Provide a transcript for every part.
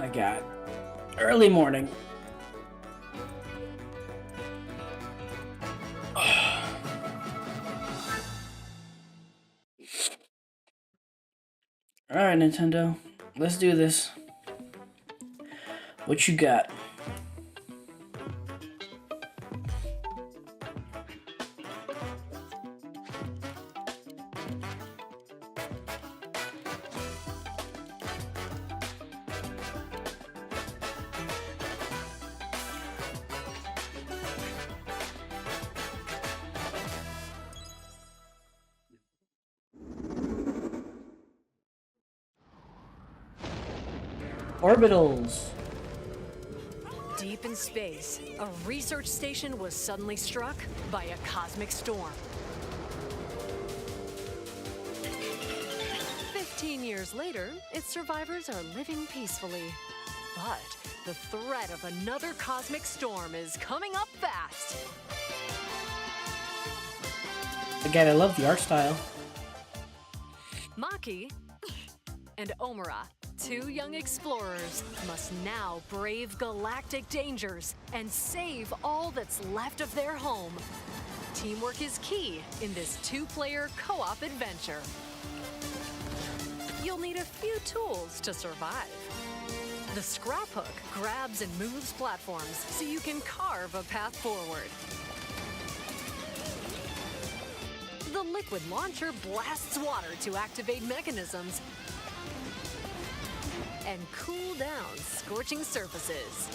I got early morning. Alright, Nintendo. Let's do this. What you got? Orbitals. Deep in space, a research station was suddenly struck by a cosmic storm. 15 years later, its survivors are living peacefully. But the threat of another cosmic storm is coming up fast. Again, I love the art style. Maki and Omura, two young explorers, must now brave galactic dangers and save all that's left of their home. Teamwork is key in this two-player co-op adventure. You'll need a few tools to survive. The scrap hook grabs and moves platforms so you can carve a path forward. The liquid launcher blasts water to activate mechanisms and cool down scorching surfaces.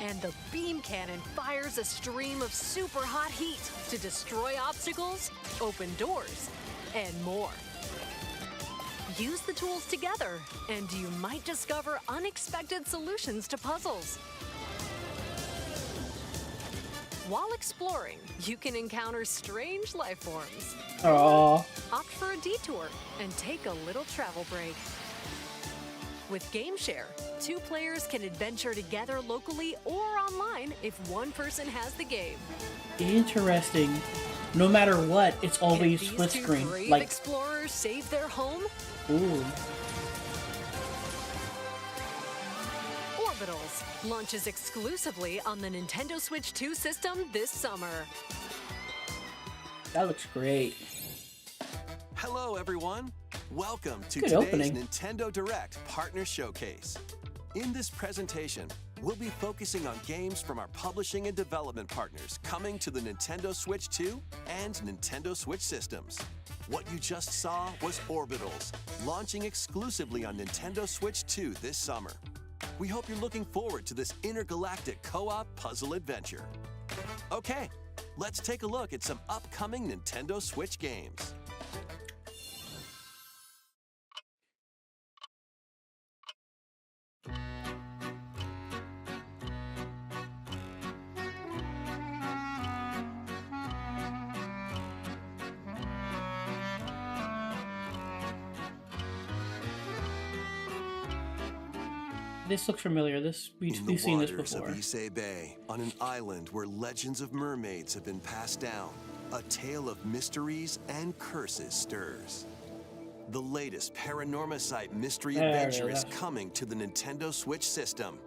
And the beam cannon fires a stream of super hot heat to destroy obstacles, open doors, and more. Use the tools together, and you might discover unexpected solutions to puzzles. While exploring, you can encounter strange life forms. Aww. Opt for a detour and take a little travel break. With GameShare, two players can adventure together locally or online if one person has the game. Interesting. No matter what, it's always split screen. Like explorers save their home. Ooh. Orbitals launches exclusively on the Nintendo Switch 2 system this summer. That looks great. Hello, everyone. Welcome to Good today's opening. Nintendo Direct Partner Showcase. In this presentation, we'll be focusing on games from our publishing and development partners coming to the Nintendo Switch 2 and Nintendo Switch systems. What you just saw was Orbitals, launching exclusively on Nintendo Switch 2 this summer. We hope you're looking forward to this intergalactic co-op puzzle adventure. Okay, let's take a look at some upcoming Nintendo Switch games. This looks familiar. In We've the seen this waters before. of Issei Bay, on an island where legends of mermaids have been passed down, a tale of mysteries and curses stirs. The latest Paranormacite mystery adventure is coming to the Nintendo Switch system.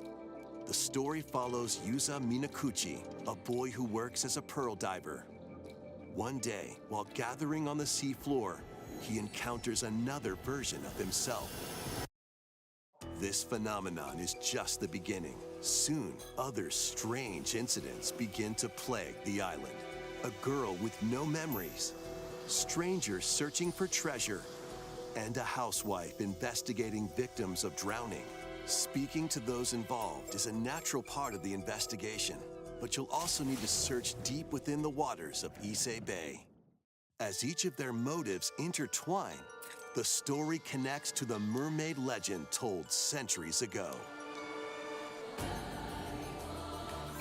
The story follows Yuza Minakuchi, a boy who works as a pearl diver. One day, while gathering on the seafloor, he encounters another version of himself. This phenomenon is just the beginning. Soon, other strange incidents begin to plague the island. A girl with no memories, strangers searching for treasure, and a housewife investigating victims of drowning. Speaking to those involved is a natural part of the investigation, but you'll also need to search deep within the waters of Issei Bay. As each of their motives intertwine, the story connects to the mermaid legend told centuries ago.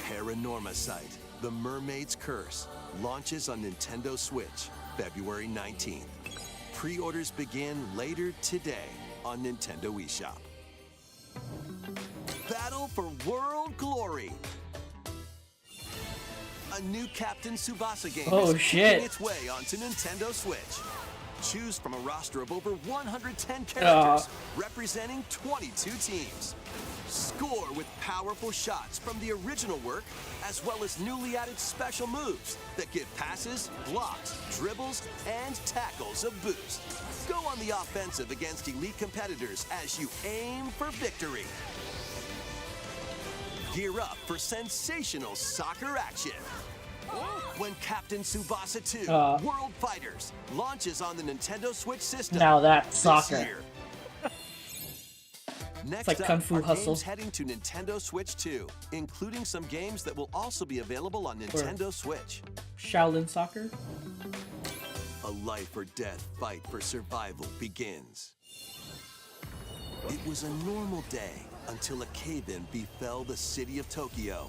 Paranormacite, The Mermaid's Curse, launches on Nintendo Switch, February 19th. Pre-orders begin later today on Nintendo eShop. Battle for World Glory! A new Captain Tsubasa game Oh, is shit. making its way onto Nintendo Switch. Choose from a roster of over 110 characters representing 22 teams. Score with powerful shots from the original work, as well as newly added special moves that give passes, blocks, dribbles, and tackles a boost. Go on the offensive against elite competitors as you aim for victory. Gear up for sensational soccer action when Captain Tsubasa 2 World Fighters launches on the Nintendo Switch system. Now that's this soccer. year. Next like up Kung Fu are Hustle. games heading to Nintendo Switch 2, including some games that will also be available on Nintendo Switch. Shaolin Soccer. A life or death fight for survival begins. It was a normal day until a cave-in befell the city of Tokyo.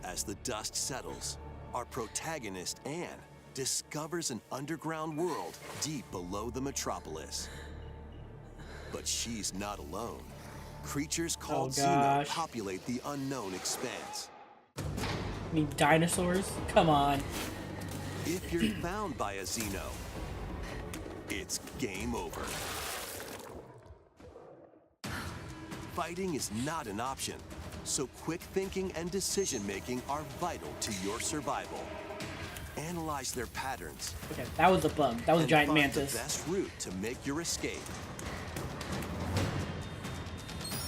As the dust settles, our protagonist, Anne, discovers an underground world deep below the metropolis. But she's not alone. Creatures called Xeno populate the unknown expanse. I mean, dinosaurs? Come on. If you're found by a Xeno, it's game over. Fighting is not an option, so quick thinking and decision-making are vital to your survival. Analyze their patterns. Okay, that was a bug. That was a giant find mantis. the best route to make your escape.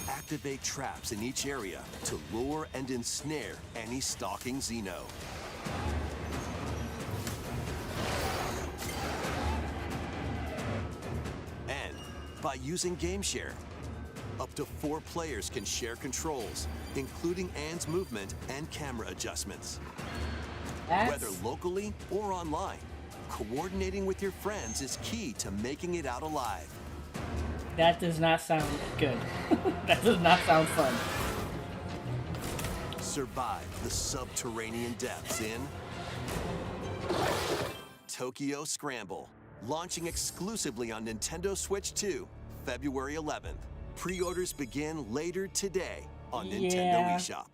Activate traps in each area to lure and ensnare any stalking Xeno. And by using GameShare, up to 4 players can share controls, including Anne's movement and camera adjustments. Whether locally or online, coordinating with your friends is key to making it out alive. That does not sound good. That does not sound fun. Survive the subterranean depths in Tokyo Scramble, launching exclusively on Nintendo Switch 2, February 11th. Pre-orders begin later today on Nintendo eShop.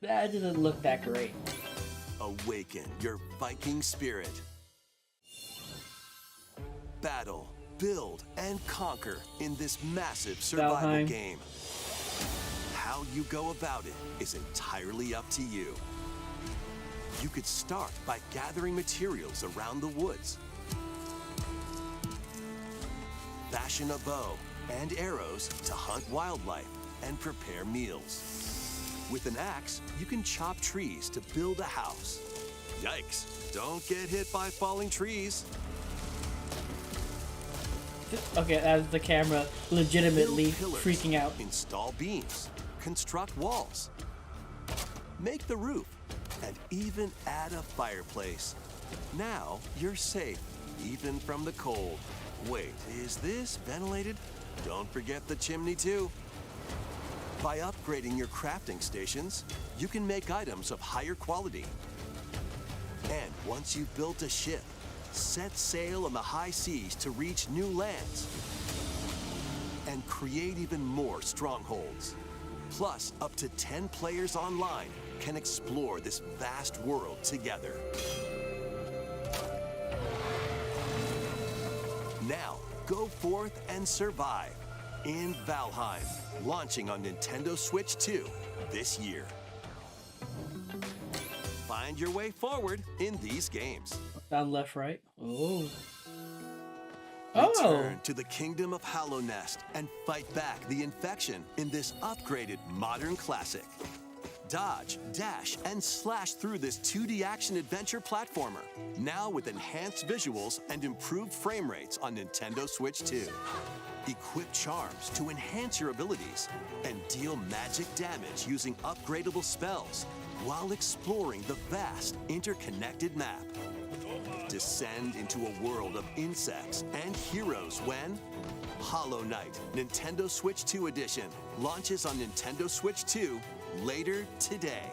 That doesn't look that great. Awaken your Viking spirit. Battle, build, and conquer in this massive survival Valheim. game. How you go about it is entirely up to you. You could start by gathering materials around the woods. Fashion a bow and arrows to hunt wildlife and prepare meals. With an axe, you can chop trees to build a house. Yikes, don't get hit by falling trees. Okay, as the camera legitimately Build pillars, freaking out. Install beams, construct walls, make the roof, and even add a fireplace. Now you're safe, even from the cold. Wait, is this ventilated? Don't forget the chimney too. By upgrading your crafting stations, you can make items of higher quality. And once you've built a ship, set sail on the high seas to reach new lands and create even more strongholds. Plus, up to 10 players online can explore this vast world together. Now, go forth and survive in Valheim, launching on Nintendo Switch 2 this year. Find your way forward in these games. Down, left, right. Oh. Return to the kingdom of Hollow Nest and fight back the infection in this upgraded modern classic. Dodge, dash, and slash through this 2D action-adventure platformer, now with enhanced visuals and improved frame rates on Nintendo Switch 2. Equip charms to enhance your abilities and deal magic damage using upgradable spells while exploring the vast, interconnected map. Descend into a world of insects and heroes when Hollow Knight Nintendo Switch 2 Edition launches on Nintendo Switch 2 later today.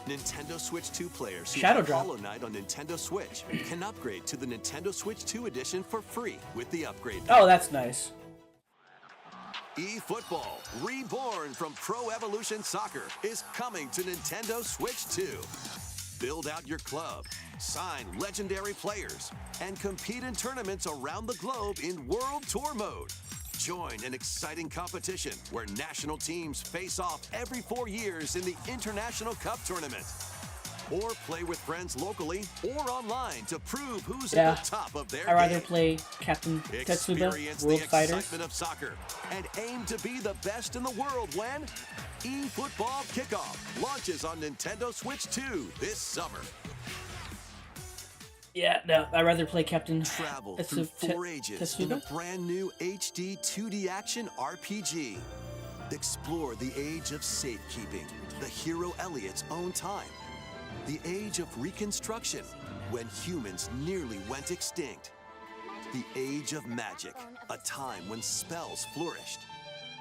Nintendo Switch 2 players who have Hollow Knight on Nintendo Switch can upgrade to the Nintendo Switch 2 Edition for free with the upgrade. Oh, that's nice. eFootball, reborn from Pro Evolution Soccer, is coming to Nintendo Switch 2. Build out your club, sign legendary players, and compete in tournaments around the globe in World Tour mode. Join an exciting competition where national teams face off every 4 years in the International Cup Tournament. Or play with friends locally or online to prove who's at the top of their I'd rather game. play Captain Tetsuba, Experience World the Fighters. excitement of soccer and aim to be the best in the world when eFootball Kickoff launches on Nintendo Switch 2 this summer. Yeah, no, I'd rather play Captain Travel through 4 ages in a brand new HD 2D action RPG. Explore the age of safekeeping, the hero Elliot's own time. The age of reconstruction, when humans nearly went extinct. The age of magic, a time when spells flourished.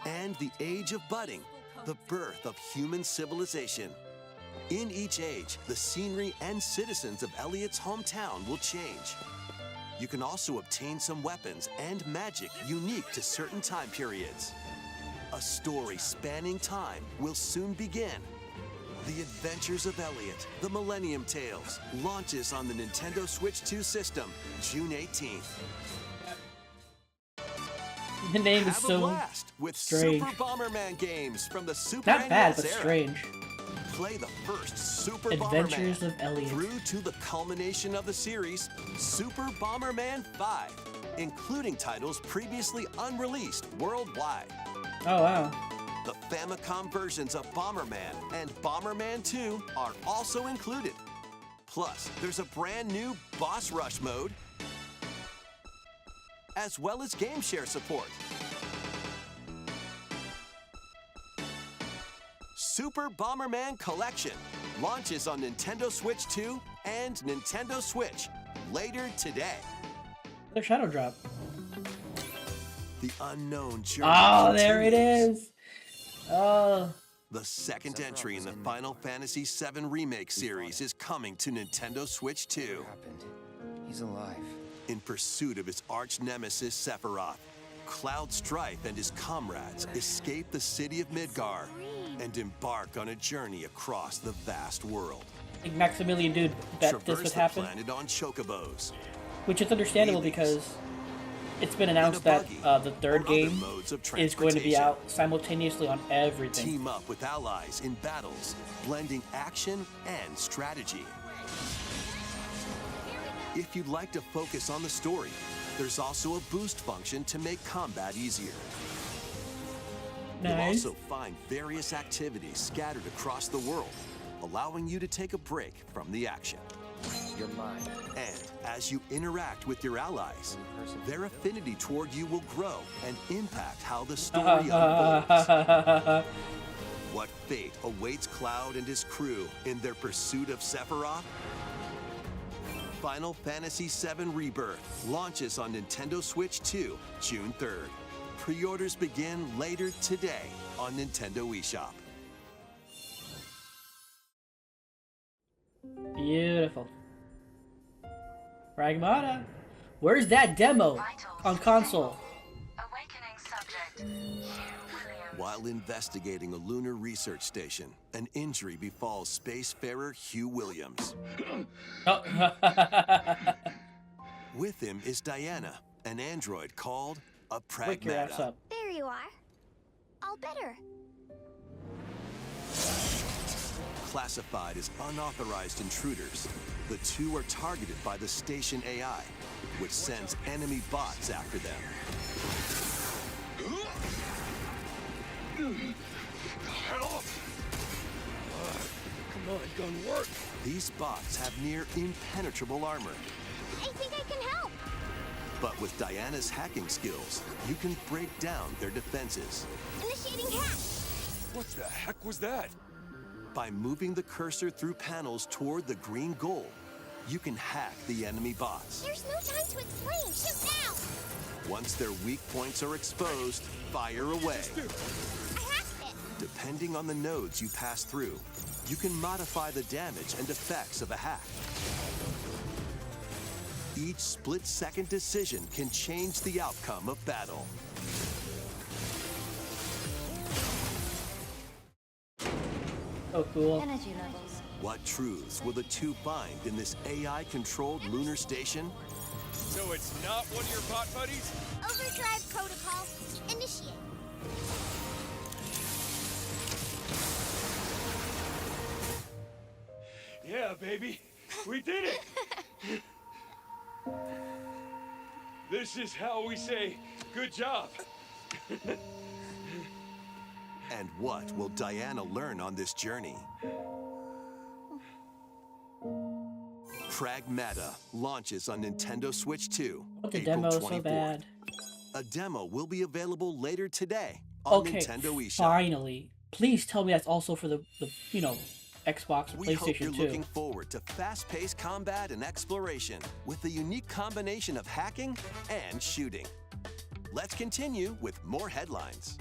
And the age of budding, the birth of human civilization. In each age, the scenery and citizens of Elliot's hometown will change. You can also obtain some weapons and magic unique to certain time periods. A story spanning time will soon begin. The Adventures of Elliot, The Millennium Tales, launches on the Nintendo Switch 2 system, June 18th. The name is Have a so blast with strange. Super Bomberman games from the Super Not bad, NES but era. strange. Play the first Super Adventures Bomberman of Elliot. through to the culmination of the series, Super Bomberman 5, including titles previously unreleased worldwide. Oh, wow. The Famicom versions of Bomberman and Bomberman 2 are also included. Plus, there's a brand new Boss Rush mode, as well as game share support. Super Bomberman Collection launches on Nintendo Switch 2 and Nintendo Switch later today. Another Shadow Drop. The unknown journey Oh, there it continues. is. Oh. The second entry in the Final Fantasy VII Remake series is coming to Nintendo Switch 2. Happened. He's alive. In pursuit of his arch nemesis Sephiroth, Cloud Strife and his comrades escape the city of Midgar and embark on a journey across the vast world. I think Maximilian Dude bet this Traverse would the happen, planet on chocobos. which is understandable Wheelies. because it's been announced In a that buggy the third or other game modes of is going to be transportation. out simultaneously on everything. Team up with allies in battles, blending action and strategy. If you'd like to focus on the story, there's also a boost function to make combat easier. You'll Nice. also find various activities scattered across the world, allowing you to take a break from the action. You're mine. And as you interact with your allies, their affinity toward you will grow and impact how the story unfolds. What fate awaits Cloud and his crew in their pursuit of Sephiroth? Final Fantasy VII Rebirth launches on Nintendo Switch 2, June 3rd. Pre-orders begin later today on Nintendo eShop. Beautiful. Pragmata. Where's that demo on console? Awakening subject. Williams. While investigating a lunar research station, an injury befalls spacefarer Hugh Williams. Oh. With him is Diana, an android called a Wake your ass Pragmata. up. There you are. All better. Classified as unauthorized intruders, the two are targeted by the station AI, which sends enemy bots after them. Come on, gun work. These bots have near impenetrable armor, I think I can help. but with Diana's hacking skills, you can break down their defenses. Initiating hack. What the heck was that? By moving the cursor through panels toward the green goal, you can hack the enemy bots. There's no time to explain. Shoot now. Once their weak points are exposed, fire away. I hacked it. Depending on the nodes you pass through, you can modify the damage and effects of a hack. Each split-second decision can change the outcome of battle. Oh, cool. Energy levels What truths will the two find in this AI-controlled lunar station? So it's not one of your bot buddies? Overdrive protocol. Initiate. Yeah, baby. We did it! This is how we say, good job. And what will Diana learn on this journey? Pragmata launches on Nintendo Switch 2, What the April demo is 24th. so bad. A demo will be available later today on Okay, Nintendo eShop. finally. Please tell me that's also for the Xbox or We hope you're PlayStation looking 2. forward to fast-paced combat and exploration with a unique combination of hacking and shooting. Let's continue with more headlines.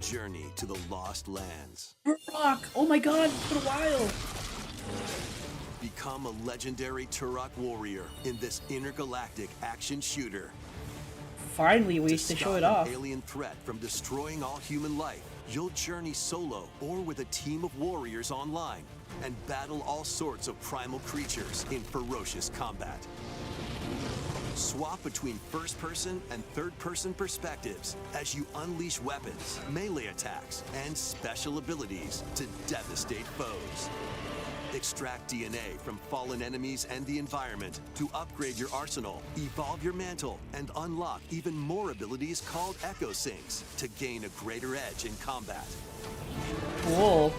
Journey to the Lost Lands. Rock! Oh my god, it's been a while! Become a legendary Turok warrior in this intergalactic action shooter. Finally, we To used to show stop it an off. alien threat from destroying all human life, you'll journey solo or with a team of warriors online and battle all sorts of primal creatures in ferocious combat. Swap between first-person and third-person perspectives as you unleash weapons, melee attacks, and special abilities to devastate foes. Extract DNA from fallen enemies and the environment to upgrade your arsenal, evolve your mantle, and unlock even more abilities called Echo Sinks to gain a greater edge in combat. Cool.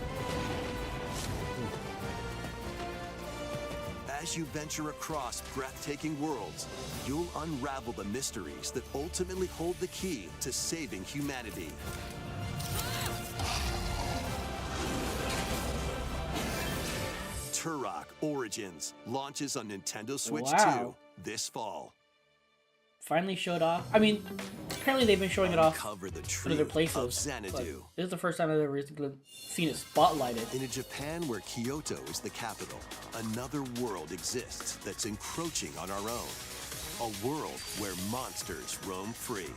As you venture across breathtaking worlds, you'll unravel the mysteries that ultimately hold the key to saving humanity. Turok Origins launches on Nintendo Switch Wow. 2 this fall. Finally showed off. I mean, apparently they've been showing it off Uncover the in truth other of places. But Xanadu. this is the first time I've ever seen it spotlighted. In a Japan where Kyoto is the capital, another world exists that's encroaching on our own. A world where monsters roam free.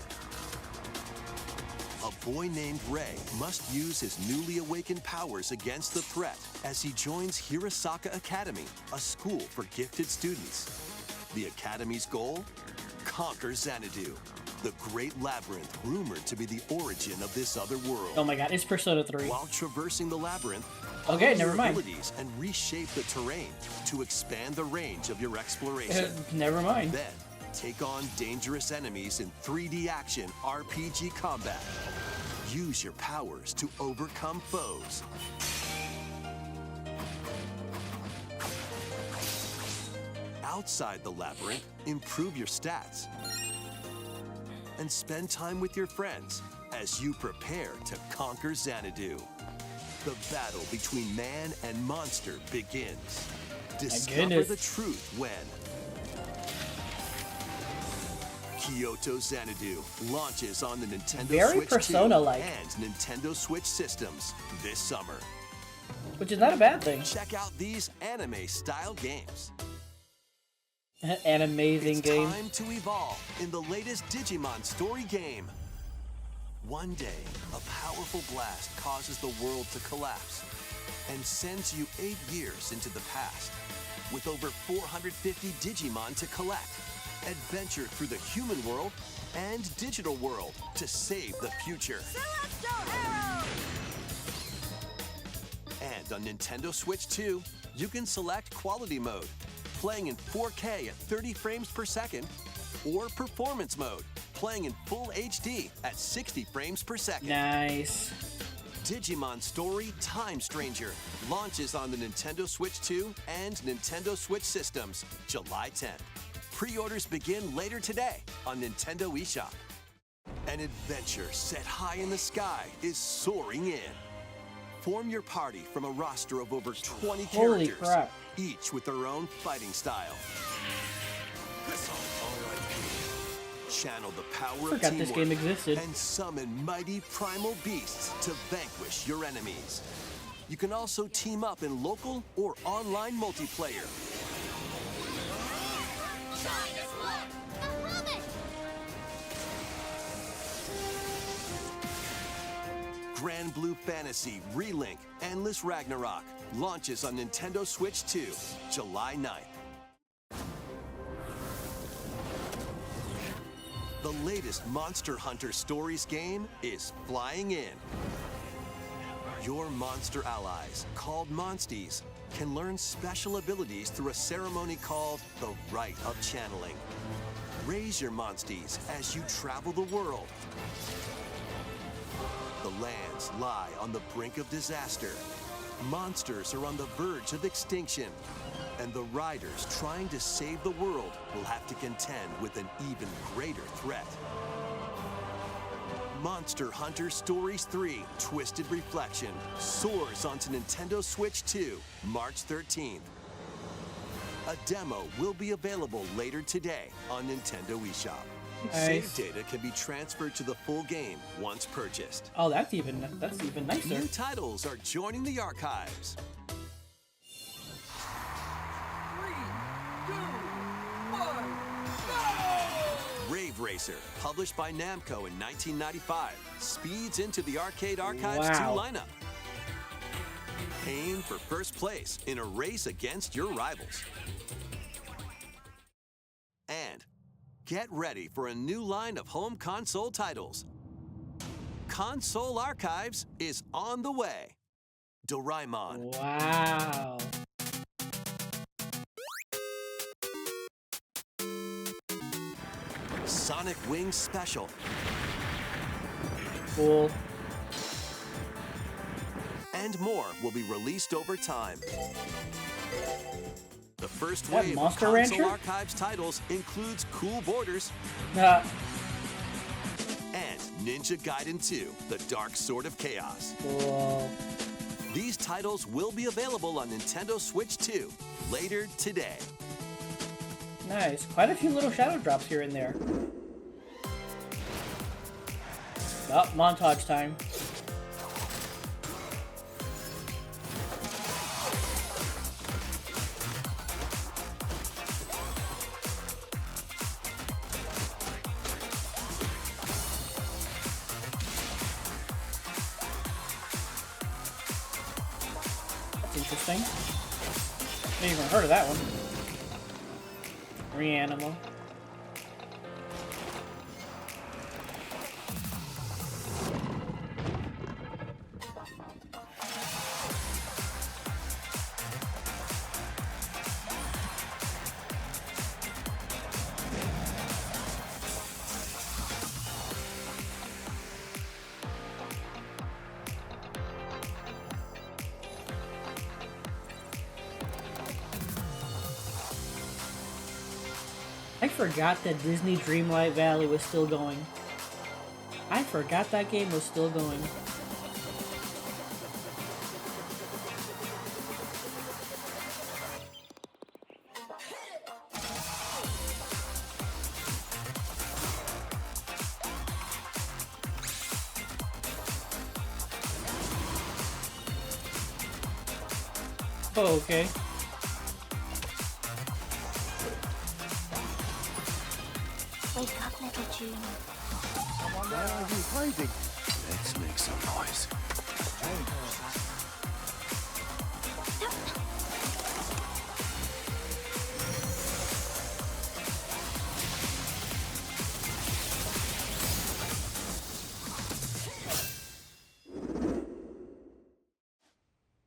A boy named Ray must use his newly awakened powers against the threat as he joins Hirosaka Academy, a school for gifted students. The Academy's goal? Conquer Xanadu, the great labyrinth rumored to be the origin of this other world. Oh my god, it's Persona 3. While traversing the labyrinth, Okay, hone never your mind. abilities and reshape the terrain to expand the range of your exploration. Never mind. Then, take on dangerous enemies in 3D action RPG combat. Use your powers to overcome foes. Outside the labyrinth, improve your stats. And spend time with your friends as you prepare to conquer Xanadu. The battle between man and monster begins. Discover goodness. the truth when Kyoto Xanadu launches on the Nintendo Very Switch 2 Persona-like. and Nintendo Switch systems this summer. Which is not a bad thing. Check out these anime-style games. An amazing It's game. time to evolve in the latest Digimon story game. One day, a powerful blast causes the world to collapse and sends you 8 years into the past. With over 450 Digimon to collect, adventure through the human world and digital world to save the future. And on Nintendo Switch 2, you can select quality mode, playing in 4K at 30 frames per second, or performance mode, playing in full HD at 60 frames per second. Nice. Digimon Story Time Stranger launches on the Nintendo Switch 2 and Nintendo Switch systems July 10th. Pre-orders begin later today on Nintendo eShop. An adventure set high in the sky is soaring in. Form your party from a roster of over 20 Holy characters, crap. each with their own fighting style. Channel the power of Forgot this teamwork game existed. and summon mighty primal beasts to vanquish your enemies. You can also team up in local or online multiplayer. Grand Blue Fantasy Relink Endless Ragnarok launches on Nintendo Switch 2, July 9th. The latest Monster Hunter Stories game is flying in. Your monster allies, called Monsties, can learn special abilities through a ceremony called the Rite of Channeling. Raise your Monsties as you travel the world. The lands lie on the brink of disaster. Monsters are on the verge of extinction. And the riders trying to save the world will have to contend with an even greater threat. Monster Hunter Stories 3 Twisted Reflection soars onto Nintendo Switch 2, March 13th. A demo will be available later today on Nintendo eShop. Nice. Save data can be transferred to the full game once purchased. Oh, that's even nicer. New titles are joining the archives. 3, 2, 1, go! Rave Racer, published by Namco in 1995, speeds into the Arcade Archives Wow. 2 lineup. Aim for first place in a race against your rivals. And get ready for a new line of home console titles. Console Archives is on the way. Doraemon, Wow. Sonic Wings Special, Cool. and more will be released over time. The first That wave of Monster Console Rancher? Archives titles includes Cool Borders Uh, and Ninja Gaiden 2, The Dark Sword of Chaos. cool. These titles will be available on Nintendo Switch 2 later today. Nice. Quite a few little shadow drops here and there. Oh, montage time. That's interesting. Never even heard of that one. Reanimal. I forgot that Disney Dreamlight Valley was still going. I forgot that game was still going. Oh, okay. Wake up, little June. Why are you hiding? Let's make some noise.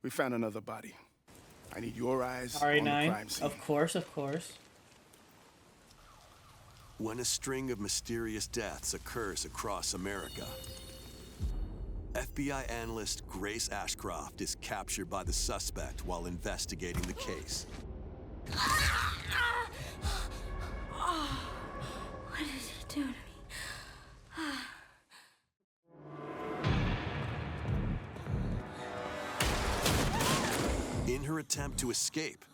We found another body. I need your eyes on the crime RE9. scene. Of course, of course. When a string of mysterious deaths occurs across America, FBI analyst Grace Ashcroft is captured by the suspect while investigating the case. What did he do to me? In her attempt to escape,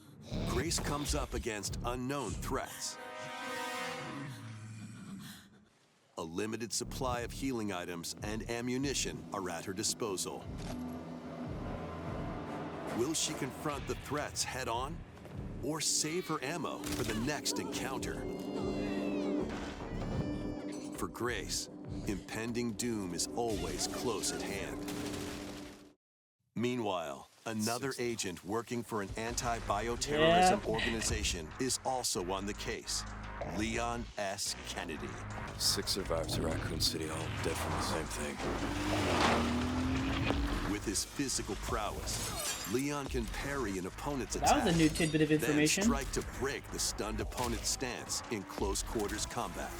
Grace comes up against unknown threats. A limited supply of healing items and ammunition are at her disposal. Will she confront the threats head-on, or save her ammo for the next encounter? For Grace, impending doom is always close at hand. Meanwhile, another agent working for an anti-bioterrorism organization is also on the case. Leon S. Kennedy. 6 survivors of Raccoon City, all dead from the same thing. With his physical prowess, Leon can parry an opponent's attack. That was a new tidbit of information. Then strike to break the stunned opponent's stance in close quarters combat.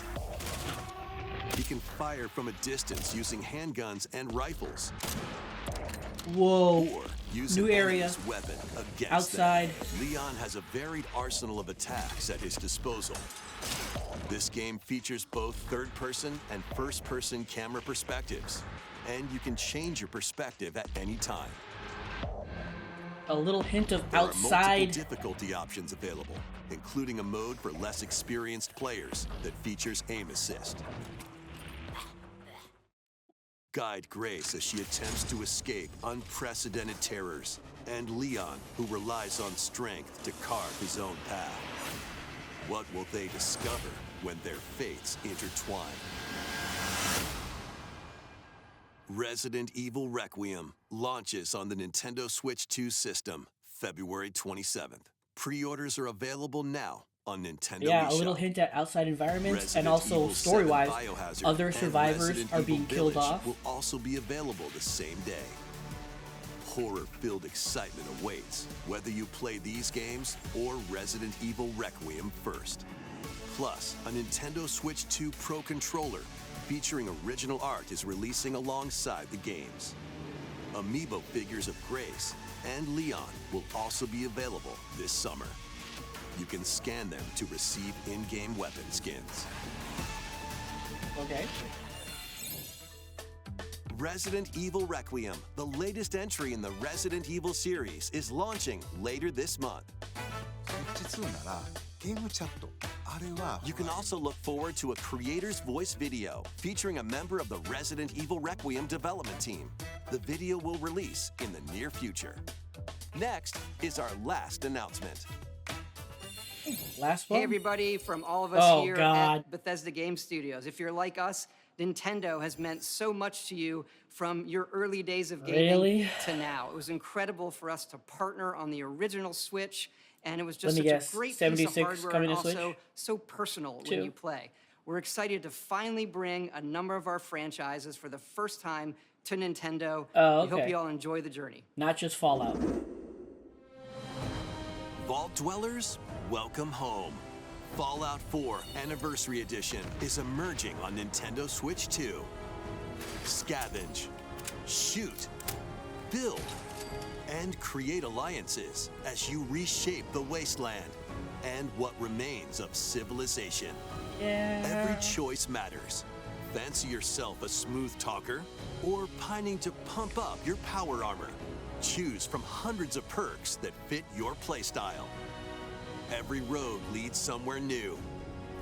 He can fire from a distance using handguns and rifles. Whoa. Or use New an area. enemy's weapon against Outside. them. Leon has a varied arsenal of attacks at his disposal. This game features both third-person and first-person camera perspectives, and you can change your perspective at any time. A little hint of There are outside. multiple difficulty options available, including a mode for less experienced players that features aim assist. Guide Grace as she attempts to escape unprecedented terrors, and Leon, who relies on strength to carve his own path. What will they discover when their fates intertwine? Resident Evil Requiem launches on the Nintendo Switch 2 system February 27th. Pre-orders are available now on Nintendo Yeah, a eShop. little hint at outside environments, Resident and also Evil 7 story-wise, Biohazard other and survivors Resident are Evil being killed Village off. will also be available the same day. Horror-filled excitement awaits, whether you play these games or Resident Evil Requiem first. Plus, a Nintendo Switch 2 Pro controller featuring original art is releasing alongside the games. Amiibo figures of Grace and Leon will also be available this summer. You can scan them to receive in-game weapon skins. Okay. Resident Evil Requiem, the latest entry in the Resident Evil series, is launching later this month. You can also look forward to a creator's voice video featuring a member of the Resident Evil Requiem development team. The video will release in the near future. Next is our last announcement. Last one? Hey everybody, from all of us Oh, here God. at Bethesda Game Studios. If you're like us, Nintendo has meant so much to you from your early days of gaming Really? to now. It was incredible for us to partner on the original Switch, and it was just Let me such guess, a great piece 76 of hardware coming and to also Switch? so personal Two. when you play. We're excited to finally bring a number of our franchises for the first time to Nintendo. Oh, We hope okay. you all enjoy the journey. Not just Fallout. Vault Dwellers, welcome home. Fallout 4 Anniversary Edition is emerging on Nintendo Switch 2. Scavenge, shoot, build, and create alliances as you reshape the wasteland and what remains of civilization. Yeah. Every choice matters. Fancy yourself a smooth talker or pining to pump up your power armor? Choose from hundreds of perks that fit your playstyle. Every road leads somewhere new.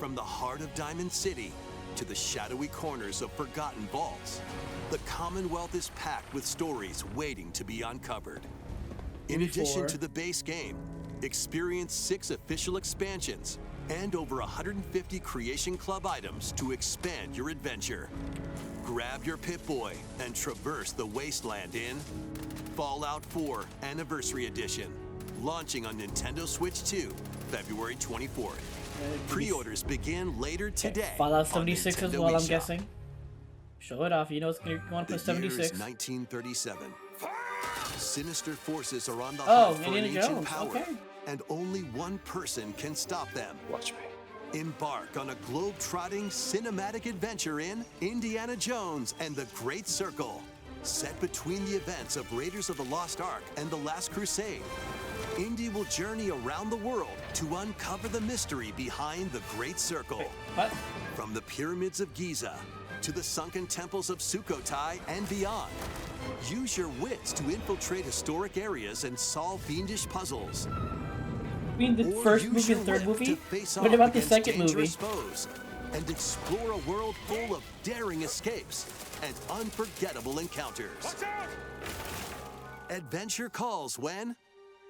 From the heart of Diamond City to the shadowy corners of forgotten vaults, the Commonwealth is packed with stories waiting to be uncovered. In addition to the base game, experience 6 official expansions and over 150 Creation Club items to expand your adventure. Grab your Pip-Boy and traverse the wasteland in Fallout 4 Anniversary Edition, launching on Nintendo Switch 2, February 24th. Pre-orders begin later today. Fallout 76 as on Nintendo well, I'm eShop. guessing. Show it off. You know it's going to go on The for year 76. is 1937. Sinister forces are on the Oh, hunt for an Indiana ancient Jones, power, okay. and only one person can stop them. Watch me. Embark on a globe-trotting cinematic adventure in Indiana Jones and the Great Circle. Set between the events of Raiders of the Lost Ark and The Last Crusade, Indy will journey around the world to uncover the mystery behind the Great Circle. What? From the pyramids of Giza to the sunken temples of Sukhothai and beyond. Use your wits to infiltrate historic areas and solve fiendish puzzles. I mean, the Or first use movie your and third wit movie? to face What off about the against second movie? dangerous foes and explore a world full of daring escapes and unforgettable encounters. Adventure calls when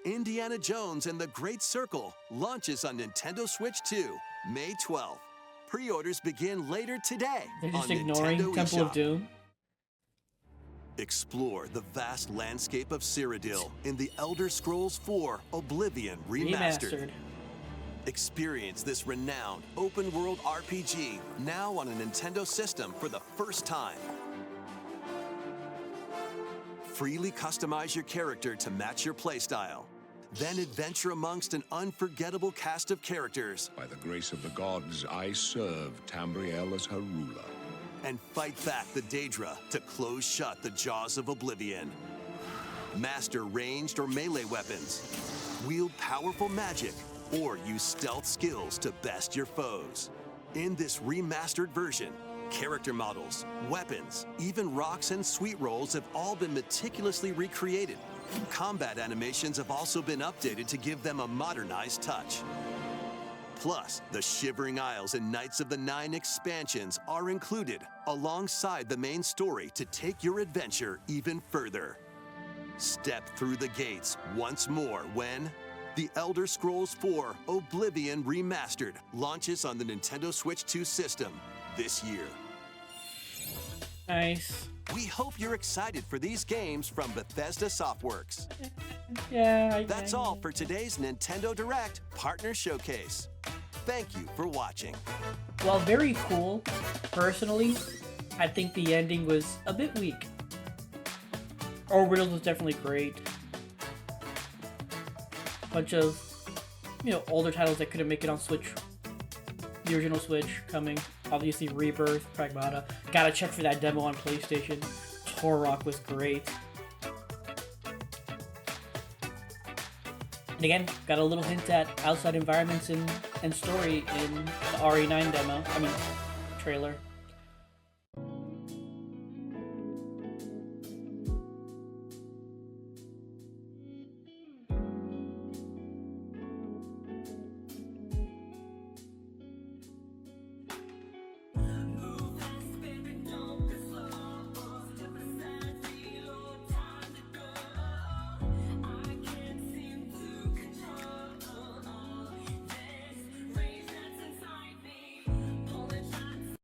Indiana Jones and the Great Circle launches on Nintendo Switch 2, May 12th. Pre-orders begin later today They're just on ignoring Nintendo Temple of eShop. Doom. Explore the vast landscape of Cyrodiil in The Elder Scrolls IV Oblivion Remastered. Experience this renowned open-world RPG now on a Nintendo system for the first time. Freely customize your character to match your playstyle. Then adventure amongst an unforgettable cast of characters. By the grace of the gods, I serve Tamriel as her ruler. And fight back the Daedra to close shut the jaws of Oblivion. Master ranged or melee weapons. Wield powerful magic or use stealth skills to best your foes. In this remastered version, character models, weapons, even rocks and sweet rolls have all been meticulously recreated. Combat animations have also been updated to give them a modernized touch. Plus, the Shivering Isles and Knights of the Nine expansions are included alongside the main story to take your adventure even further. Step through the gates once more when The Elder Scrolls IV Oblivion Remastered launches on the Nintendo Switch 2 system this year. Nice. We hope you're excited for these games from Bethesda Softworks. Yeah, That's all for today's Nintendo Direct Partner Showcase. Thank you for watching. Well, very cool. Personally, I think the ending was a bit weak. Orbital was definitely great. Bunch of, older titles that couldn't make it on Switch. The original Switch coming. Obviously, Rebirth, Pragmata. Gotta check for that demo on PlayStation. Torok was great. And again, got a little hint at outside environments and story in the RE9 demo. Trailer.